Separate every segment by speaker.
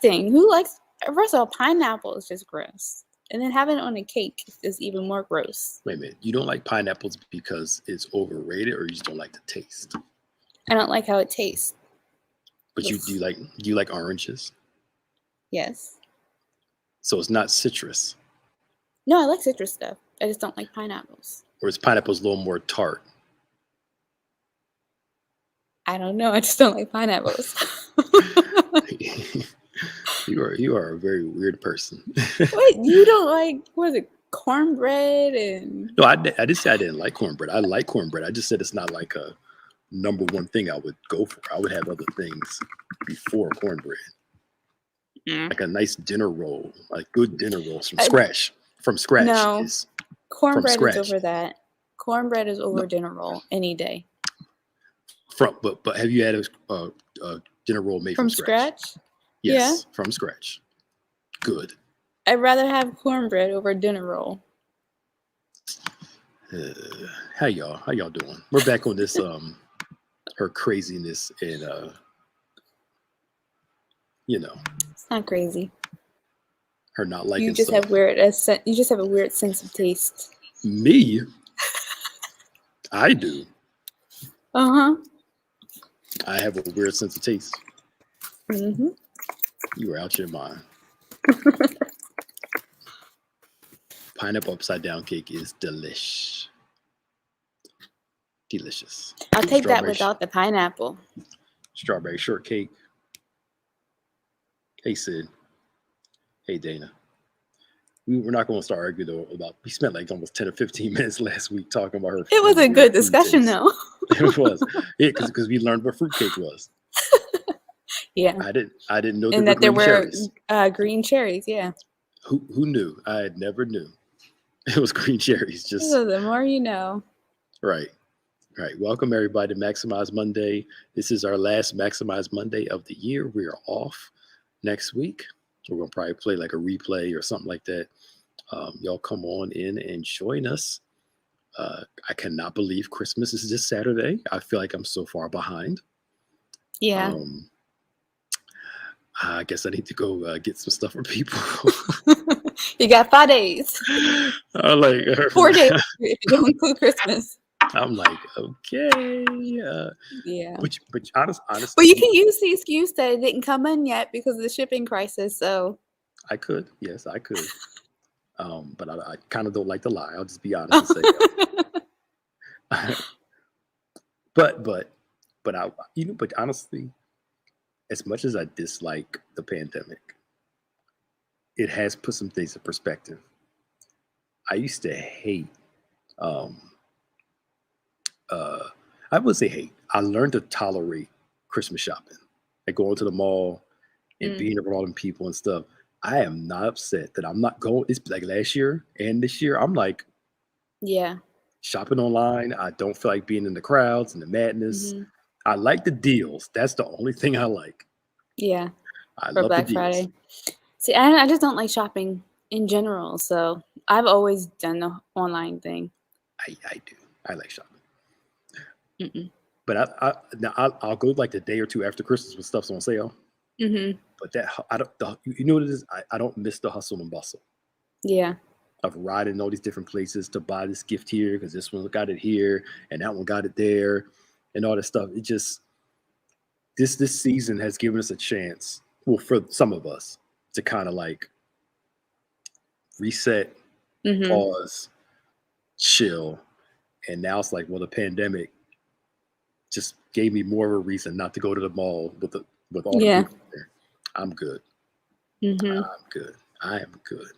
Speaker 1: disgusting. Who likes? First of all, pineapple is just gross, and then having it on a cake is even more gross.
Speaker 2: Wait a minute. You don't like pineapples because it's overrated, or you just don't like the taste?
Speaker 1: I don't like how it tastes.
Speaker 2: But do you like oranges?
Speaker 1: Yes.
Speaker 2: So it's not citrus.
Speaker 1: No, I like citrus stuff. I just don't like pineapples.
Speaker 2: Or is pineapples a little more tart?
Speaker 1: I don't know. I just don't like pineapples.
Speaker 2: You are a very weird person.
Speaker 1: Wait, you don't like, what is it, cornbread and...
Speaker 2: No, I didn't say I didn't like cornbread. I like cornbread. I just said it's not like a number one thing I would go for. I would have other things before cornbread. Like a nice dinner roll, like good dinner rolls from scratch. From scratch.
Speaker 1: No, cornbread is over that. Cornbread is over dinner roll any day.
Speaker 2: But have you had a dinner roll made from scratch? Yes, from scratch. Good.
Speaker 1: I'd rather have cornbread over dinner roll.
Speaker 2: How y'all doing? We're back on this her craziness and
Speaker 1: it's not crazy.
Speaker 2: Her not liking
Speaker 1: you just
Speaker 2: stuff.
Speaker 1: You just have a weird sense of taste.
Speaker 2: Me? I do.
Speaker 1: Uh-huh.
Speaker 2: I have a weird sense of taste.
Speaker 1: Mm-hmm.
Speaker 2: You are out your mind. Pineapple upside down cake is delish. Delicious.
Speaker 1: I'll take that without the pineapple.
Speaker 2: Strawberry shortcake. Hey, Sid. Hey, Dana. We're not going to start arguing though about. We spent like almost 10 or 15 minutes last week talking about her.
Speaker 1: It was a good discussion, though.
Speaker 2: It was. Yeah, because we learned what fruitcake was.
Speaker 1: Yeah.
Speaker 2: I didn't know
Speaker 1: and that there were green cherries. Yeah.
Speaker 2: Who knew? I never knew. It was green cherries. Just
Speaker 1: so the more you know.
Speaker 2: Right. Welcome everybody to Maximize Monday. This is our last Maximize Monday of the year. We are off next week. We're gonna probably play like a replay or something like that. Y'all come on in and join us. I cannot believe Christmas is this Saturday. I feel like I'm so far behind.
Speaker 1: Yeah.
Speaker 2: I guess I need to go get some stuff for people.
Speaker 1: You got 5 days. 4 days if you don't include Christmas.
Speaker 2: I'm like, okay.
Speaker 1: Yeah.
Speaker 2: But honestly.
Speaker 1: But you can use the excuse that it didn't come in yet because of the shipping crisis. So.
Speaker 2: I could. Yes, I could. But I kind of don't like to lie. I'll just be honest and say that. But honestly, as much as I dislike the pandemic, it has put some things in perspective. I used to hate, I would say hate. I learned to tolerate Christmas shopping, like going to the mall and being around all them people and stuff. I am not upset that I'm not going. It's like last year and this year. I'm like,
Speaker 1: yeah,
Speaker 2: shopping online. I don't feel like being in the crowds and the madness. Mm-hmm. I like the deals. That's the only thing I like.
Speaker 1: Yeah.
Speaker 2: I
Speaker 1: for
Speaker 2: love
Speaker 1: Black
Speaker 2: the deals.
Speaker 1: Friday. See, I just don't like shopping in general. So I've always done the online thing.
Speaker 2: I do. I like shopping.
Speaker 1: Mm-mm.
Speaker 2: But I'll go like the day or two after Christmas when stuff's on sale.
Speaker 1: Mm-hmm.
Speaker 2: But you know what it is? I don't miss the hustle and bustle.
Speaker 1: Yeah.
Speaker 2: Of riding all these different places to buy this gift here because this one got it here and that one got it there and all this stuff. It just this season has given us a chance, well, for some of us, to kind of like reset, pause, chill. And now it's like, well, the pandemic just gave me more of a reason not to go to the mall with all the people there. I'm good.
Speaker 1: Mm-hmm.
Speaker 2: I'm good. I am good.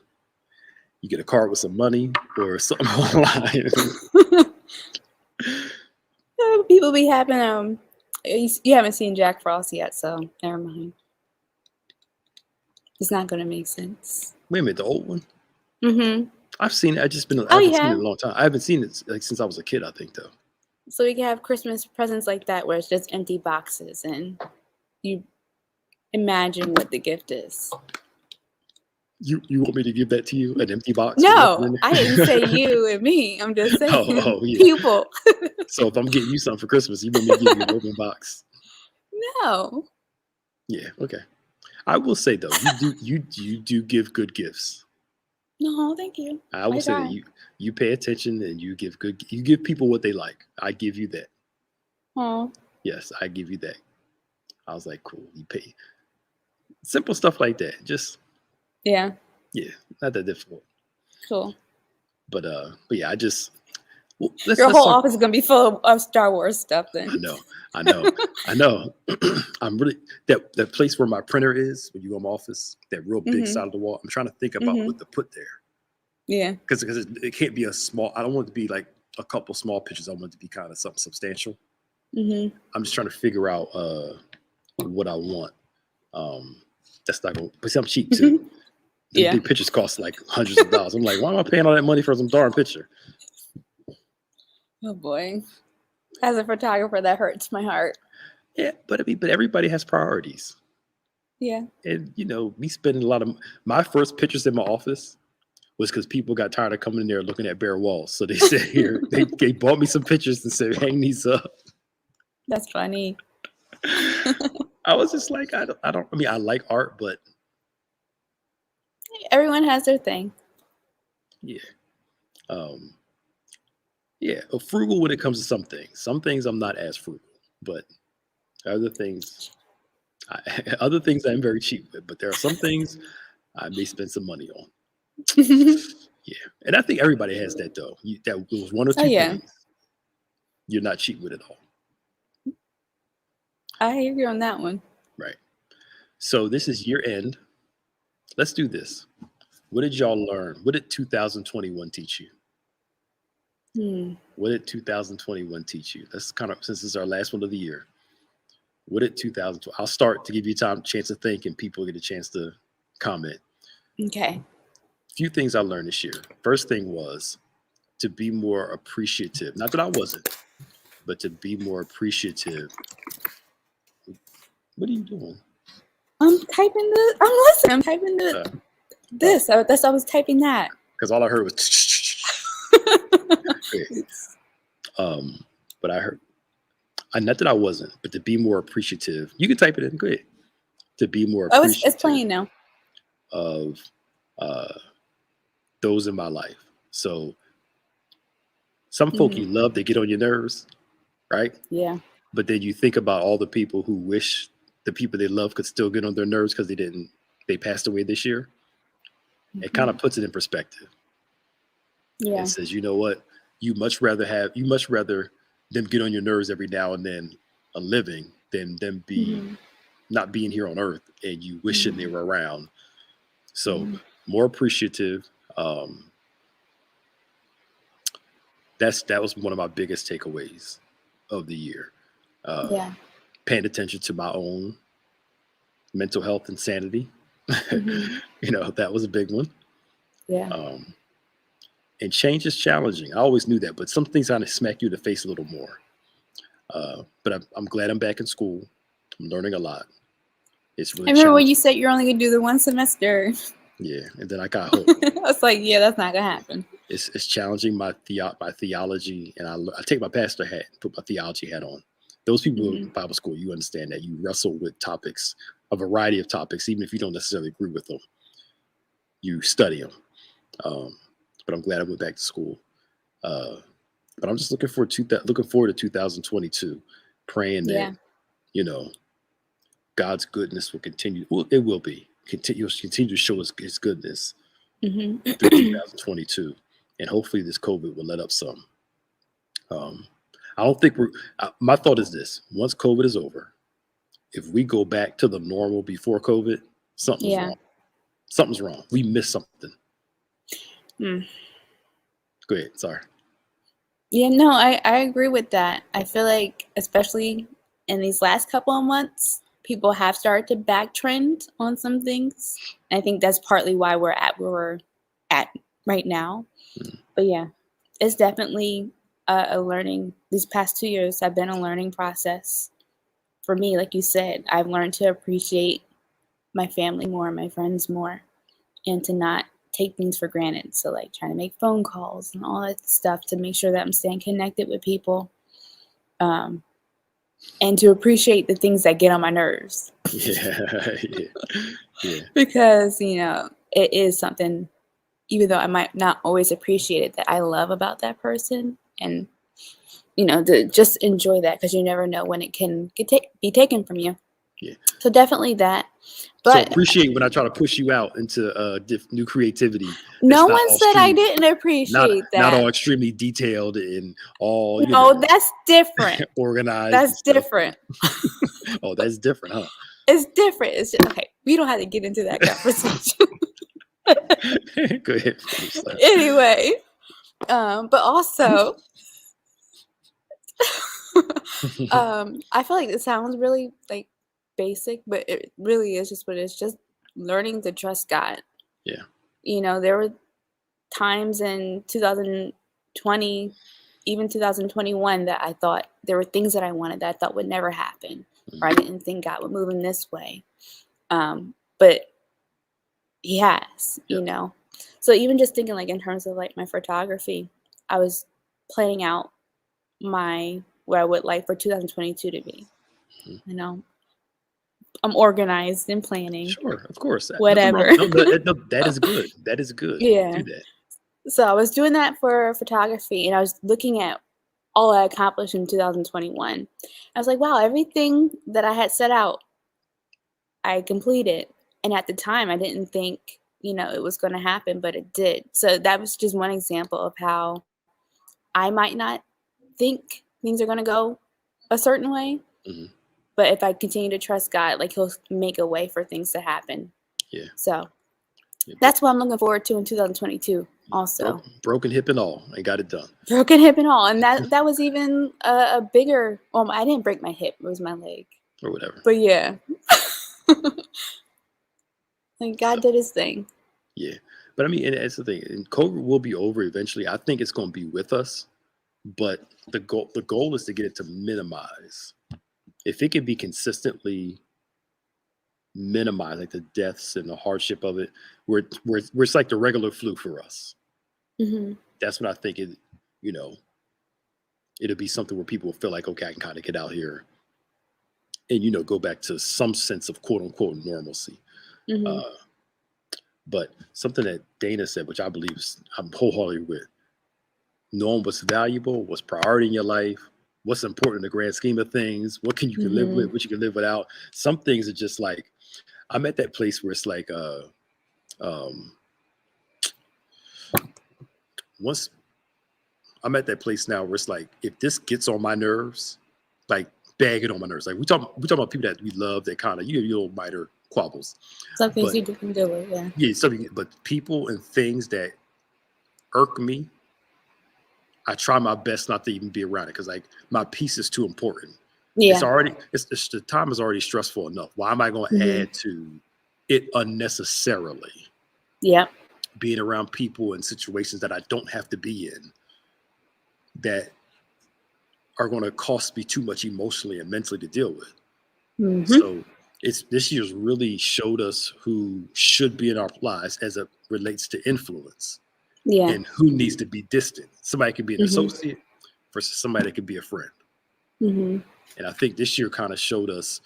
Speaker 2: You get a card with some money or something online.
Speaker 1: People be having you haven't seen Jack Frost yet, so never mind. It's not going to make sense.
Speaker 2: Wait a minute, the old one?
Speaker 1: Mm-hmm.
Speaker 2: I've seen it. I haven't seen it in a long time. I haven't seen it like since I was a kid, I think, though.
Speaker 1: So we can have Christmas presents like that where it's just empty boxes and you imagine what the gift is.
Speaker 2: You want me to give that to you, an empty box?
Speaker 1: No, I didn't say you and me. I'm just saying people.
Speaker 2: So if I'm getting you something for Christmas, you want me to give you an open box?
Speaker 1: No.
Speaker 2: Yeah, okay. I will say though, you do give good gifts.
Speaker 1: No, thank you.
Speaker 2: I will
Speaker 1: I
Speaker 2: say that
Speaker 1: try.
Speaker 2: you pay attention and you give people what they like. I give you that.
Speaker 1: Oh,
Speaker 2: Yes, I give you that. I was like, cool. You pay simple stuff like that. Just
Speaker 1: yeah,
Speaker 2: yeah, not that difficult.
Speaker 1: cool.
Speaker 2: But yeah, I just well, let's
Speaker 1: Your
Speaker 2: let's
Speaker 1: whole
Speaker 2: talk.
Speaker 1: office is gonna be full of Star Wars stuff then.
Speaker 2: I know, I know, I know. I'm really that place where my printer is when you go in my office, that real big
Speaker 1: Mhm.
Speaker 2: side of the wall. I'm trying to think about
Speaker 1: Mhm.
Speaker 2: what to put there
Speaker 1: Yeah.
Speaker 2: because it can't be a small. I don't want it to be like a couple small pictures. I want it to be kind of something substantial.
Speaker 1: Mhm.
Speaker 2: I'm just trying to figure out what I want. That's not going. But see, I'm cheap too. The
Speaker 1: Yeah.
Speaker 2: big pictures cost like hundreds of dollars. I'm like, why am I paying all that money for some darn picture?
Speaker 1: Oh boy. As a photographer, that hurts my heart.
Speaker 2: Yeah, but I mean, but everybody has priorities.
Speaker 1: Yeah.
Speaker 2: And me spending a lot of my first pictures in my office was because people got tired of coming in there looking at bare walls. So they said here, they bought me some pictures and said, hang these up.
Speaker 1: That's funny.
Speaker 2: I was just like, I mean, I like art, but
Speaker 1: Everyone has their thing.
Speaker 2: yeah. Um, yeah, frugal when it comes to some things. Some things I'm not as frugal, but other things, other things I'm very cheap with. But there are some things I may spend some money on. Yeah, and I think everybody has that though. That was one or
Speaker 1: Oh
Speaker 2: two
Speaker 1: yeah.
Speaker 2: things you're not cheap with at all,
Speaker 1: I hear you on that one.
Speaker 2: right? So this is year end. Let's do this. What did y'all learn? What did 2021 teach you?
Speaker 1: Hmm.
Speaker 2: What did 2021 teach you? That's kind of since this is our last one of the year. What did 2020? I'll start to give you time, chance to think, and people get a chance to comment.
Speaker 1: Okay.
Speaker 2: A few things I learned this year. First thing was to be more appreciative. Not that I wasn't, but to be more appreciative. What are you doing?
Speaker 1: I'm typing this. I'm listening. I'm typing
Speaker 2: Uh,
Speaker 1: this. I was typing that.
Speaker 2: Because all I heard was. Yeah. But I heard, not that I wasn't, but to be more appreciative. You can type it in. Go ahead. To be more
Speaker 1: Oh, it's
Speaker 2: appreciative
Speaker 1: playing now.
Speaker 2: of uh, those in my life. So some folk you love, they get on your nerves, right?
Speaker 1: Yeah.
Speaker 2: But then you think about all the people who wish the people they love could still get on their nerves because they passed away this year. It kind of puts it in perspective.
Speaker 1: Yeah.
Speaker 2: And says, you know what? You much rather them get on your nerves every now and then a living than them be not being here on earth and you wishing they were around. So more appreciative. That was one of my biggest takeaways of the year.
Speaker 1: Yeah.
Speaker 2: Paying attention to my own mental health and sanity. That was a big one.
Speaker 1: Yeah.
Speaker 2: And change is challenging. I always knew that, but some things kind of smack you in the face a little more. But I'm glad I'm back in school. I'm learning a lot. It's really
Speaker 1: I remember when
Speaker 2: challenging.
Speaker 1: you said you're only gonna do the one semester.
Speaker 2: Yeah, and then I got hope.
Speaker 1: I was like, yeah, that's not gonna happen.
Speaker 2: It's challenging my theology, and I take my pastor hat, put my theology hat on. Those people in Bible school, you understand that you wrestle with topics, a variety of topics, even if you don't necessarily agree with them. You study them. But I'm glad I went back to school. But I'm just looking forward to 2022, praying that God's goodness will continue. Well, it will be continue to show us His goodness through 2022, and hopefully this COVID will let up some. I don't think my thought is this: once COVID is over, if we go back to the normal before COVID, something's wrong. Something's wrong. We missed something. Go ahead. Sorry.
Speaker 1: Yeah, no, I agree with that. I feel like, especially in these last couple of months, people have started to back trend on some things. And I think that's partly why we're at where we're at right now. But yeah, it's definitely a learning. These past 2 years have been a learning process for me. Like you said, I've learned to appreciate my family more, my friends more, and to not take things for granted. So like trying to make phone calls and all that stuff to make sure that I'm staying connected with people. and to appreciate the things that get on my nerves.
Speaker 2: Yeah, yeah.
Speaker 1: Because, it is something, even though I might not always appreciate it, that I love about that person. And, to just enjoy that, because you never know when it can be taken from you.
Speaker 2: Yeah.
Speaker 1: So definitely that.
Speaker 2: So
Speaker 1: But
Speaker 2: appreciate when I try to push you out into new creativity.
Speaker 1: no
Speaker 2: That's not
Speaker 1: one
Speaker 2: all
Speaker 1: said I
Speaker 2: extremely,
Speaker 1: didn't appreciate
Speaker 2: not all
Speaker 1: that.
Speaker 2: extremely detailed and all
Speaker 1: No, that's different.
Speaker 2: organized and
Speaker 1: That's
Speaker 2: stuff.
Speaker 1: different.
Speaker 2: Oh, that's different, huh?
Speaker 1: It's different. It's just, okay. We don't have to get into that conversation.
Speaker 2: Go ahead. Finish that.
Speaker 1: Anyway, but also, I feel like it sounds really like basic, but it really is just what it's just learning to trust God.
Speaker 2: Yeah.
Speaker 1: There were times in 2020, even 2021, that I thought there were things that I wanted that I thought would never happen, or I didn't think God would move in this way. But He has,
Speaker 2: Yeah.
Speaker 1: So even just thinking like in terms of like my photography, I was planning out what I would like for 2022 to be.
Speaker 2: Mhm.
Speaker 1: I'm organized and planning,
Speaker 2: Sure, of course. Nothing
Speaker 1: whatever.
Speaker 2: wrong. No, that is good. That is good.
Speaker 1: Yeah.
Speaker 2: Do that.
Speaker 1: So I was doing that for photography, and I was looking at all I accomplished in 2021. I was like, wow, everything that I had set out, I completed. And at the time, I didn't think, it was going to happen, but it did. So that was just one example of how I might not think things are going to go a certain way.
Speaker 2: Mhm.
Speaker 1: But if I continue to trust God, like He'll make a way for things to happen.
Speaker 2: Yeah.
Speaker 1: So
Speaker 2: Yeah.
Speaker 1: that's what I'm looking forward to in 2022 also.
Speaker 2: Broken hip and all. I got it done.
Speaker 1: Broken hip and all. And that was even a bigger, well, I didn't break my hip. It was my leg.
Speaker 2: Or whatever.
Speaker 1: But yeah. Like God
Speaker 2: So,
Speaker 1: did His thing.
Speaker 2: yeah. But I mean, and that's the thing. And COVID will be over eventually. I think it's going to be with us. But the goal is to get it to minimize. If it can be consistently minimized, like the deaths and the hardship of it, where it's like the regular flu for us.
Speaker 1: Mm-hmm.
Speaker 2: That's what I think it'll be something where people will feel like, okay, I can kind of get out here and go back to some sense of quote unquote normalcy.
Speaker 1: Mm-hmm.
Speaker 2: But something that Dana said, which I believe I'm wholeheartedly with, knowing what's valuable, what's priority in your life, what's important in the grand scheme of things, what you can live with, what you can live without. Some things are just like, I'm at that place where it's like, once I'm at that place now where it's like, if this gets on my nerves, like bagging on my nerves, like we talking about people that we love that kind of, your little minor quabbles.
Speaker 1: Some things
Speaker 2: But
Speaker 1: you can deal with, yeah.
Speaker 2: yeah, something, but people and things that irk me, I try my best not to even be around it because like my peace is too important.
Speaker 1: Yeah.
Speaker 2: It's the time is already stressful enough. Why am I going to add to it unnecessarily?
Speaker 1: Yeah.
Speaker 2: Being around people in situations that I don't have to be in that are going to cost me too much emotionally and mentally to deal with.
Speaker 1: Mm-hmm.
Speaker 2: So this year's really showed us who should be in our lives as it relates to influence.
Speaker 1: Yeah.
Speaker 2: And who needs to be distant. Somebody can be an associate versus somebody that can be a friend.
Speaker 1: Mm-hmm.
Speaker 2: And I think this year kind of showed us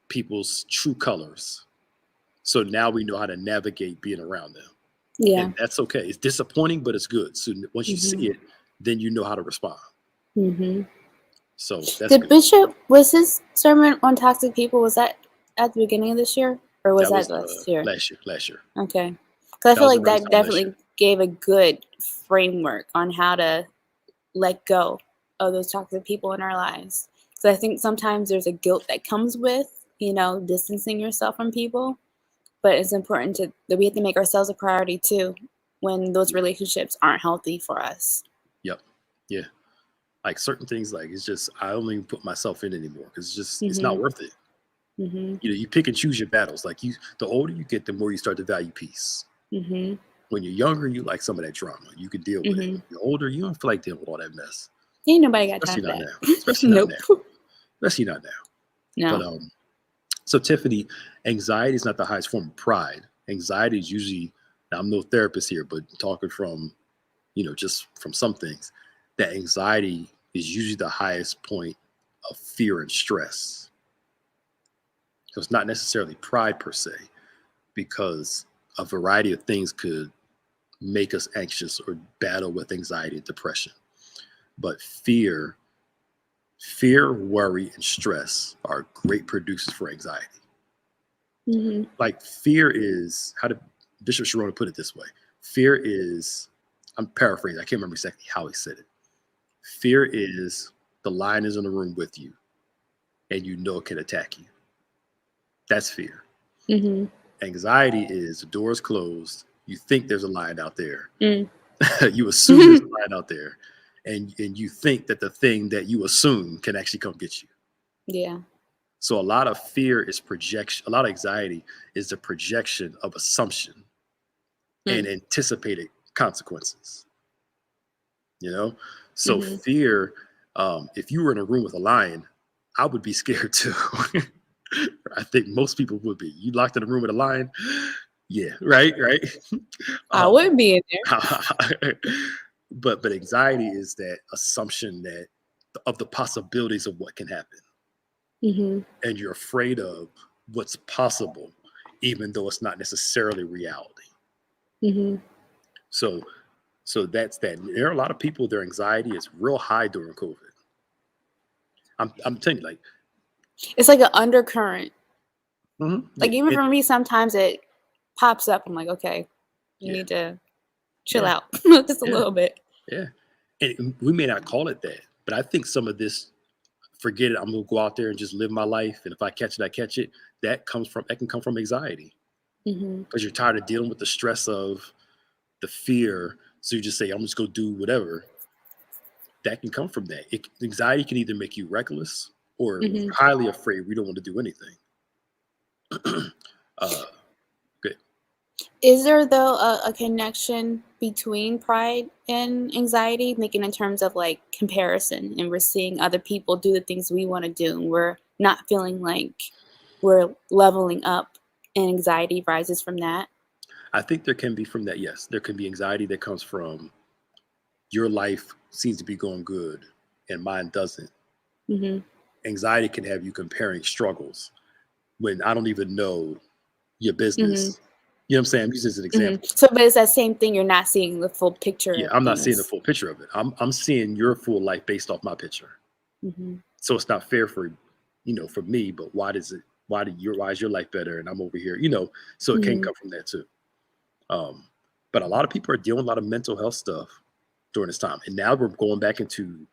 Speaker 2: people's true colors. So now we know how to navigate being around them.
Speaker 1: Yeah.
Speaker 2: And that's okay. It's disappointing, but it's good. So once you see it, then you know how to respond.
Speaker 1: Mm-hmm.
Speaker 2: So that's
Speaker 1: Did
Speaker 2: good.
Speaker 1: Bishop, was his sermon on toxic people, was that at the beginning of this year? Or was that last year?
Speaker 2: Last year.
Speaker 1: Okay. Because I feel like that definitely gave a good framework on how to let go of those toxic people in our lives. So I think sometimes there's a guilt that comes with, distancing yourself from people. But it's important that we have to make ourselves a priority too when those relationships aren't healthy for us.
Speaker 2: Yep. Yeah. Like certain things, like it's just, I don't even put myself in anymore because it's just, it's not worth it.
Speaker 1: Mm-hmm.
Speaker 2: You pick and choose your battles. Like the older you get, the more you start to value peace.
Speaker 1: Mm-hmm.
Speaker 2: When you're younger, you like some of that drama. You can deal with it. When you're older, you don't feel like dealing with all that mess.
Speaker 1: Ain't nobody got time for
Speaker 2: Especially not
Speaker 1: that.
Speaker 2: now. Especially not now. Especially not now.
Speaker 1: No.
Speaker 2: But so Tiffany, anxiety is not the highest form of pride. Anxiety is usually, now I'm no therapist here, but talking from, just from some things, that anxiety is usually the highest point of fear and stress. So it's not necessarily pride per se, because a variety of things could make us anxious or battle with anxiety and depression. But fear, worry, and stress are great producers for anxiety.
Speaker 1: Mm-hmm.
Speaker 2: Like fear is, how did Bishop Sharona put it this way? Fear is, I'm paraphrasing, I can't remember exactly how he said it. Fear is the lion is in the room with you and you know it can attack you. That's fear.
Speaker 1: Mm-hmm.
Speaker 2: Anxiety is the door is closed. You think there's a lion out there.
Speaker 1: Mm.
Speaker 2: You assume there's a lion out there. And you think that the thing that you assume can actually come get you.
Speaker 1: Yeah.
Speaker 2: So a lot of fear is projection. A lot of anxiety is the projection of assumption and anticipated consequences. You know, so fear. If you were in a room with a lion, I would be scared too. I think most people would be. You locked in a room with a lion, yeah, right.
Speaker 1: I wouldn't be in there.
Speaker 2: But anxiety is that assumption that of the possibilities of what can happen, and you're afraid of what's possible, even though it's not necessarily reality. So that's that. There are a lot of people, their anxiety is real high during COVID. I'm telling you, like
Speaker 1: it's like an undercurrent. Like
Speaker 2: yeah,
Speaker 1: even for me, sometimes it pops up. I'm like, okay, you need to chill out just a little bit.
Speaker 2: Yeah, and we may not call it that, but I think some of this, forget it, I'm gonna go out there and just live my life, and if I catch it, I catch it. That can come from anxiety, because you're tired of dealing with the stress of the fear. So you just say, I'm just gonna do whatever. That can come from that. Anxiety can either make you reckless or highly afraid. We don't want to do anything. Good.
Speaker 1: Is there though a connection between pride and anxiety, making in terms of like comparison, and we're seeing other people do the things we want to do, and we're not feeling like we're leveling up, and anxiety rises from that?
Speaker 2: I think there can be from that. Yes, there can be anxiety that comes from your life seems to be going good and mine doesn't. Anxiety can have you comparing struggles when I don't even know your business. You know what I'm saying? I'm using this as an example.
Speaker 1: So, but it's that same thing. You're not seeing the full picture.
Speaker 2: Yeah, I'm not seeing the full picture of it. I'm seeing your full life based off my picture. So it's not fair for for me. But why is your life better and I'm over here? So it can come from that too. But a lot of people are dealing with a lot of mental health stuff during this time, and now we're going back into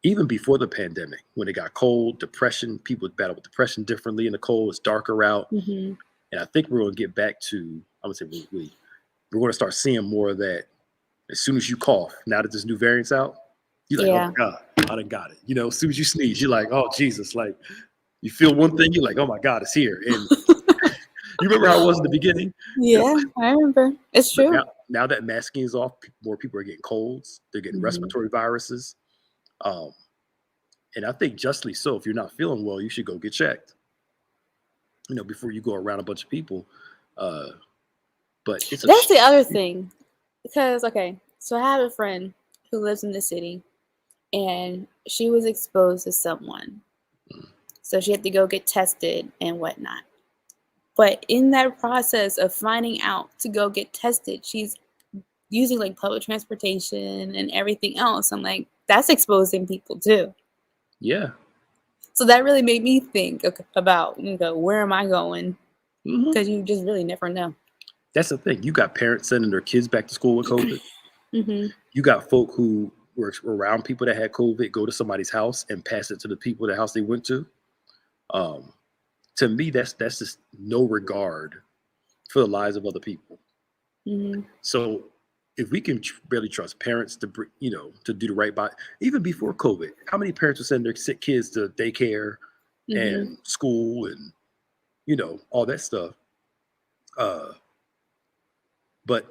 Speaker 2: even before the pandemic when it got cold, depression. People battle with depression differently in the cold. It's darker out. And I think we're going to get back to, I'm going to say we're going to start seeing more of that as soon as you cough. Now that this new variant's out, you're like, oh my God, I done got it. As soon as you sneeze, you're like, oh Jesus, like you feel one thing, you're like, oh my God, it's here. And you remember how it was in the beginning?
Speaker 1: Yeah, I remember. It's true.
Speaker 2: Now that masking is off, more people are getting colds. They're getting respiratory viruses. And I think justly so. If you're not feeling well, you should go get checked. Before you go around a bunch of people. But
Speaker 1: that's the other thing. Because, okay, so I have a friend who lives in the city, and she was exposed to someone. So she had to go get tested and whatnot. But in that process of finding out to go get tested, she's using like public transportation and everything else. I'm like, that's exposing people too.
Speaker 2: Yeah.
Speaker 1: So that really made me think about, where am I going? Because you just really never know.
Speaker 2: That's the thing. You got parents sending their kids back to school with COVID. You got folk who were around people that had COVID, go to somebody's house and pass it to the people at the house they went to. To me, that's just no regard for the lives of other people. So if we can barely trust parents to to do the right by, even before COVID, how many parents would send their sick kids to daycare and school and all that stuff? But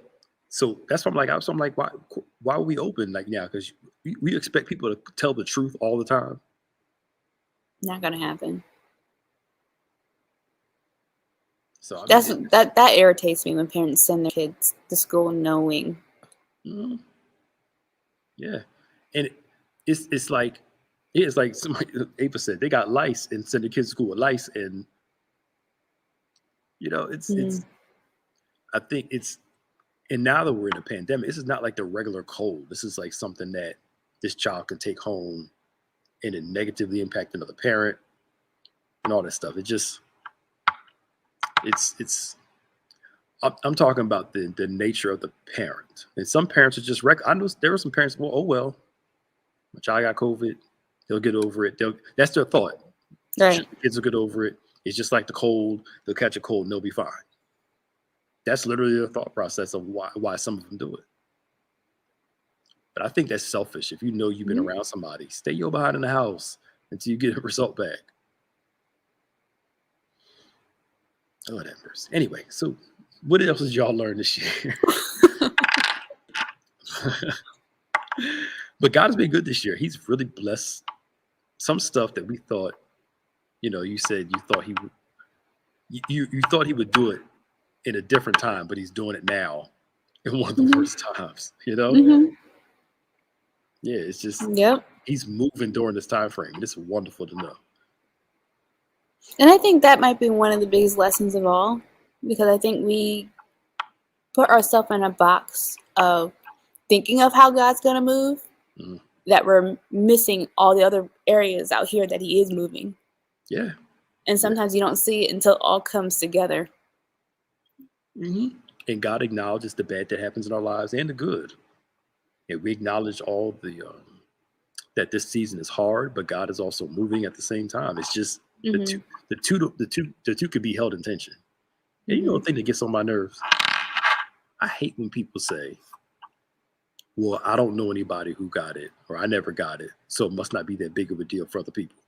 Speaker 2: so that's what I'm like, why are we open like now? Because we expect people to tell the truth all the time.
Speaker 1: Not gonna happen.
Speaker 2: So
Speaker 1: that irritates me when parents send their kids to school knowing.
Speaker 2: Yeah, and it's like It's like somebody, Ava said, they got lice and send the kids to school with lice, and it's.
Speaker 1: Mhm.
Speaker 2: I think it's, and now that we're in a pandemic, this is not like the regular cold. This is like something that this child can take home and it negatively impact another parent and all that stuff. It just, it's. I'm talking about the nature of the parent, and some parents are just. I know there were some parents. Well, oh well, my child got COVID. They'll get over it. That's their thought.
Speaker 1: Right.
Speaker 2: The kids will get over it. It's just like the cold. They'll catch a cold and they'll be fine. That's literally the thought process of why some of them do it. But I think that's selfish. If you know you've been
Speaker 1: Mhm.
Speaker 2: around somebody, stay your behind in the house until you get a result back. Oh, that mercy. Anyway, so what else did y'all learn this year? But God has been good this year. He's really blessed some stuff that we thought, you said you thought he would, you thought he would do it in a different time, but he's doing it now in one of the
Speaker 1: Mhm.
Speaker 2: worst times,
Speaker 1: Mhm.
Speaker 2: Yeah, it's just,
Speaker 1: Yep.
Speaker 2: he's moving during this time frame. It's wonderful to know.
Speaker 1: And I think that might be one of the biggest lessons of all, because I think we put ourselves in a box of thinking of how God's going to move,
Speaker 2: Mhm.
Speaker 1: that we're missing all the other areas out here that he is moving.
Speaker 2: Yeah.
Speaker 1: And sometimes you don't see it until it all comes together.
Speaker 2: And God acknowledges the bad that happens in our lives and the good. And we acknowledge all the that this season is hard, but God is also moving at the same time. It's just
Speaker 1: Mhm.
Speaker 2: the two could be held in tension. And the
Speaker 1: Mhm.
Speaker 2: thing that gets on my nerves, I hate when people say, well, I don't know anybody who got it, or I never got it, so it must not be that big of a deal for other people.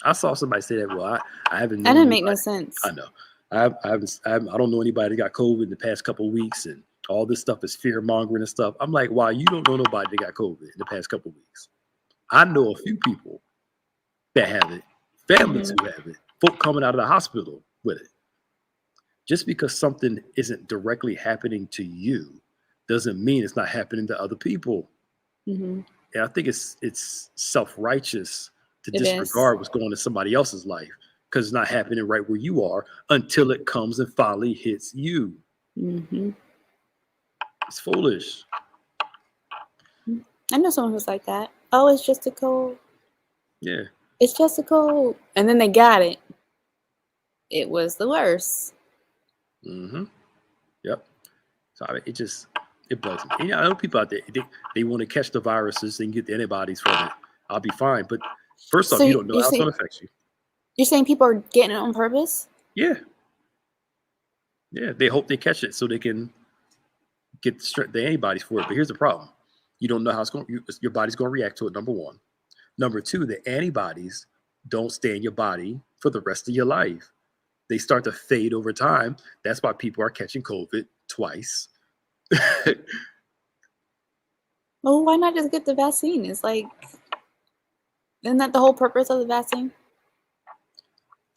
Speaker 2: I saw somebody say that. Well, I haven't
Speaker 1: That
Speaker 2: known
Speaker 1: didn't make no
Speaker 2: anybody.
Speaker 1: sense.
Speaker 2: I know. I don't know anybody that got COVID in the past couple of weeks, and all this stuff is fear mongering and stuff. I'm like, why you don't know nobody that got COVID in the past couple of weeks? I know a few people that have it, families
Speaker 1: Mhm.
Speaker 2: who have it, folk coming out of the hospital with it. Just because something isn't directly happening to you doesn't mean it's not happening to other people.
Speaker 1: Mhm.
Speaker 2: And I think it's self-righteous to
Speaker 1: It is.
Speaker 2: disregard what's going on in somebody else's life because it's not happening right where you are until it comes and finally hits you.
Speaker 1: Mhm.
Speaker 2: It's foolish.
Speaker 1: I know someone who's like that. Oh, it's just a cold.
Speaker 2: Yeah.
Speaker 1: It's just a cold. And then they got it. It was the worst.
Speaker 2: Mm-hmm. Yep. So it bugs me. And I know people out there, they want to catch the viruses and get the antibodies from it. I'll be fine. But first off,
Speaker 1: So
Speaker 2: you don't know
Speaker 1: you're
Speaker 2: how it's
Speaker 1: saying
Speaker 2: going to affect you.
Speaker 1: people are getting it on purpose?
Speaker 2: Yeah. Yeah. They hope they catch it so they can get the antibodies for it. But here's the problem. You don't know how your body's going to react to it, number one. Number two, the antibodies don't stay in your body for the rest of your life. They start to fade over time. That's why people are catching COVID twice.
Speaker 1: Well, why not just get the vaccine? It's like, isn't that the whole purpose of the vaccine?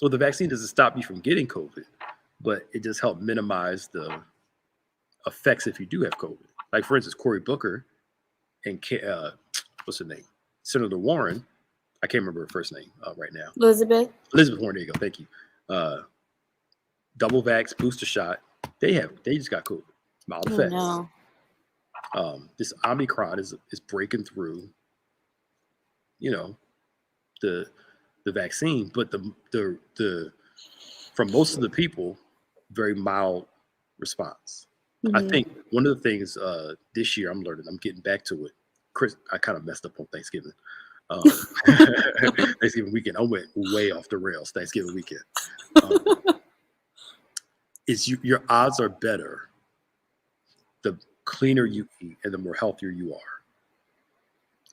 Speaker 2: Well, the vaccine doesn't stop you from getting COVID, but it just helps minimize the effects if you do have COVID. Like, for instance, Cory Booker and what's her name? Senator Warren. I can't remember her first name right now.
Speaker 1: Elizabeth
Speaker 2: Warren, there you go. Thank you. Double vax, booster shot. They just got COVID. Mild
Speaker 1: Oh
Speaker 2: effects.
Speaker 1: no.
Speaker 2: This Omicron is breaking through, the vaccine, but the from most of the people, very mild response. I
Speaker 1: Mhm.
Speaker 2: think one of the things this year I'm learning, I'm getting back to it. I kind of messed up on Thanksgiving. Thanksgiving weekend, I went way off the rails. Thanksgiving weekend, your odds are better the cleaner you eat and the more healthier you are.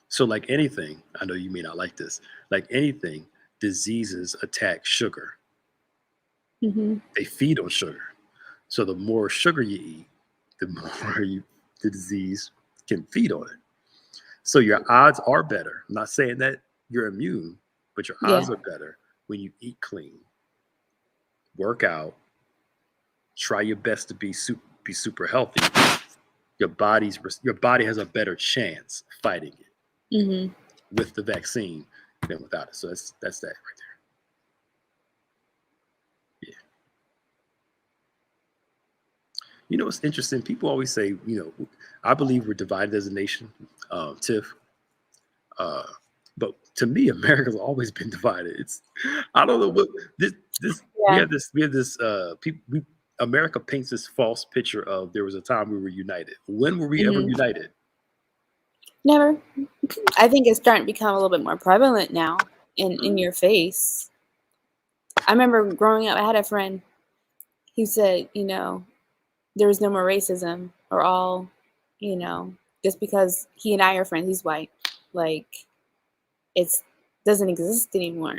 Speaker 2: So, like anything, I know you may not like this. Like anything, diseases attack sugar.
Speaker 1: Mhm.
Speaker 2: They feed on sugar. So the more sugar you eat, the more the disease can feed on it. So your odds are better. I'm not saying that you're immune, but your odds
Speaker 1: Yeah.
Speaker 2: are better when you eat clean, work out, try your best to be super healthy. Your body has a better chance fighting it.
Speaker 1: Mhm.
Speaker 2: with the vaccine than without it. So that's that right there. Yeah. You know, it's interesting. People always say, you know, I believe we're divided as a nation, Tiff. But to me, America's always been divided. It's I don't know what this we
Speaker 1: Yeah.
Speaker 2: have this people America paints this false picture of there was a time we were united. When were we ever
Speaker 1: Mhm.
Speaker 2: united?
Speaker 1: Never. I think it's starting to become a little bit more prevalent now in your face. I remember growing up, I had a friend who said, you know, there was no more racism or all, you know, just because he and I are friends, he's white. Like, it's doesn't exist anymore.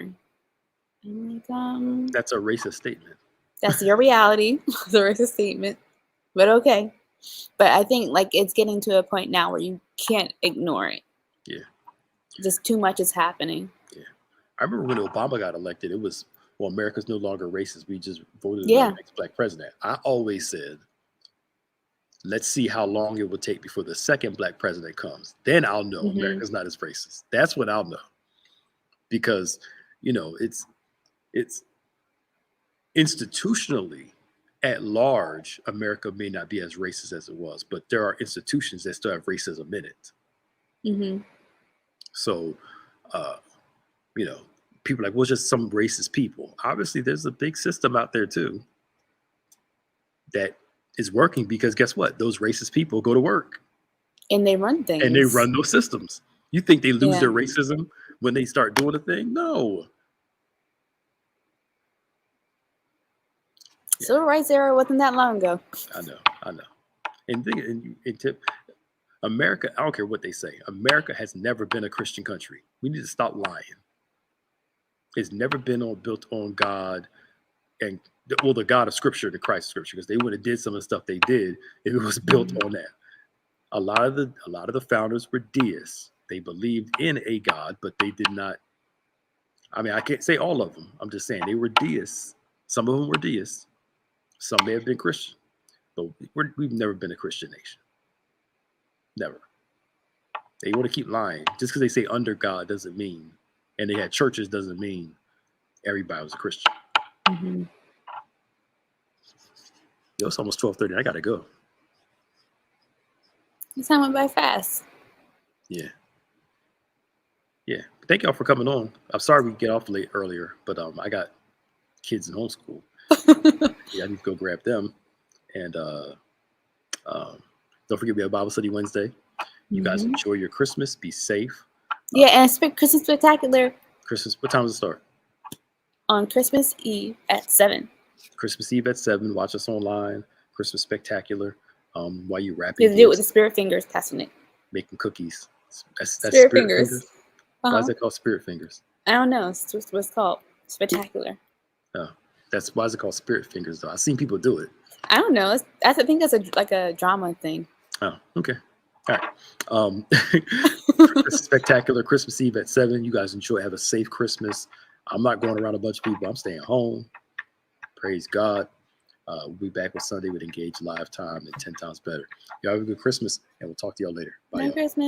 Speaker 1: I'm like,
Speaker 2: That's a racist statement.
Speaker 1: that's your reality. It's a racist statement. But okay. But I think like it's getting to a point now where you can't ignore it.
Speaker 2: Yeah.
Speaker 1: Just too much is happening.
Speaker 2: Yeah. I remember when Obama got elected, it was, well, America's no longer racist. We just voted
Speaker 1: Yeah.
Speaker 2: for the next black president. I always said, let's see how long it will take before the second black president comes. Then I'll know
Speaker 1: Mhm.
Speaker 2: America's not as racist. That's what I'll know. Because, you know, it's institutionally at large, America may not be as racist as it was, but there are institutions that still have racism in it.
Speaker 1: Mhm.
Speaker 2: So, you know, people are like, well, it's just some racist people. Obviously, there's a big system out there too that is working because guess what? Those racist people go to work
Speaker 1: And they run
Speaker 2: and they
Speaker 1: things.
Speaker 2: run those systems. You think they lose
Speaker 1: Yeah.
Speaker 2: their racism when they start doing a thing? No.
Speaker 1: Civil rights era wasn't that long ago.
Speaker 2: I know. And tip, America, I don't care what they say. America has never been a Christian country. We need to stop lying. It's never been built on God and the God of Scripture, the Christ of Scripture, because they would have did some of the stuff they did if it was built on that. A lot of the founders were deists. They believed in a God, but they did not. I mean, I can't say all of them. I'm just saying they were deists. Some of them were deists. Some may have been Christian, but we've never been a Christian nation. Never. They want to keep lying. Just because they say under God doesn't mean, and they had churches doesn't mean everybody was a Christian.
Speaker 1: Mm-hmm.
Speaker 2: Yo, it's almost 12:30. I gotta go.
Speaker 1: This time went by fast.
Speaker 2: Yeah. Thank y'all for coming on. I'm sorry we get off late earlier, but I got kids in homeschool. Yeah, I need to go grab them. And don't forget we have Bible study Wednesday. You guys enjoy your Christmas. Be safe.
Speaker 1: Yeah, and Christmas Spectacular.
Speaker 2: Christmas. What time does it start?
Speaker 1: On Christmas Eve at 7.
Speaker 2: Christmas Eve at 7. Watch us online. Christmas Spectacular. While you wrapping.
Speaker 1: You have to do it with the Spirit Fingers, Pastor Nick.
Speaker 2: Making cookies. That's
Speaker 1: Spirit Fingers.
Speaker 2: Why is it called Spirit Fingers?
Speaker 1: I don't know. It's just what it's called. Spectacular.
Speaker 2: Oh, why is it called Spirit Fingers though? I've seen people do it.
Speaker 1: I don't know. I think that's like a drama thing.
Speaker 2: Oh, okay. All right. Spectacular Christmas Eve at 7. You guys enjoy. Have a safe Christmas. I'm not going around a bunch of people. I'm staying home. Praise God. We'll be back with Sunday with Engage Live Time and 10 times better. Y'all have a good Christmas, and we'll talk to y'all later. Bye.
Speaker 1: Merry Christmas.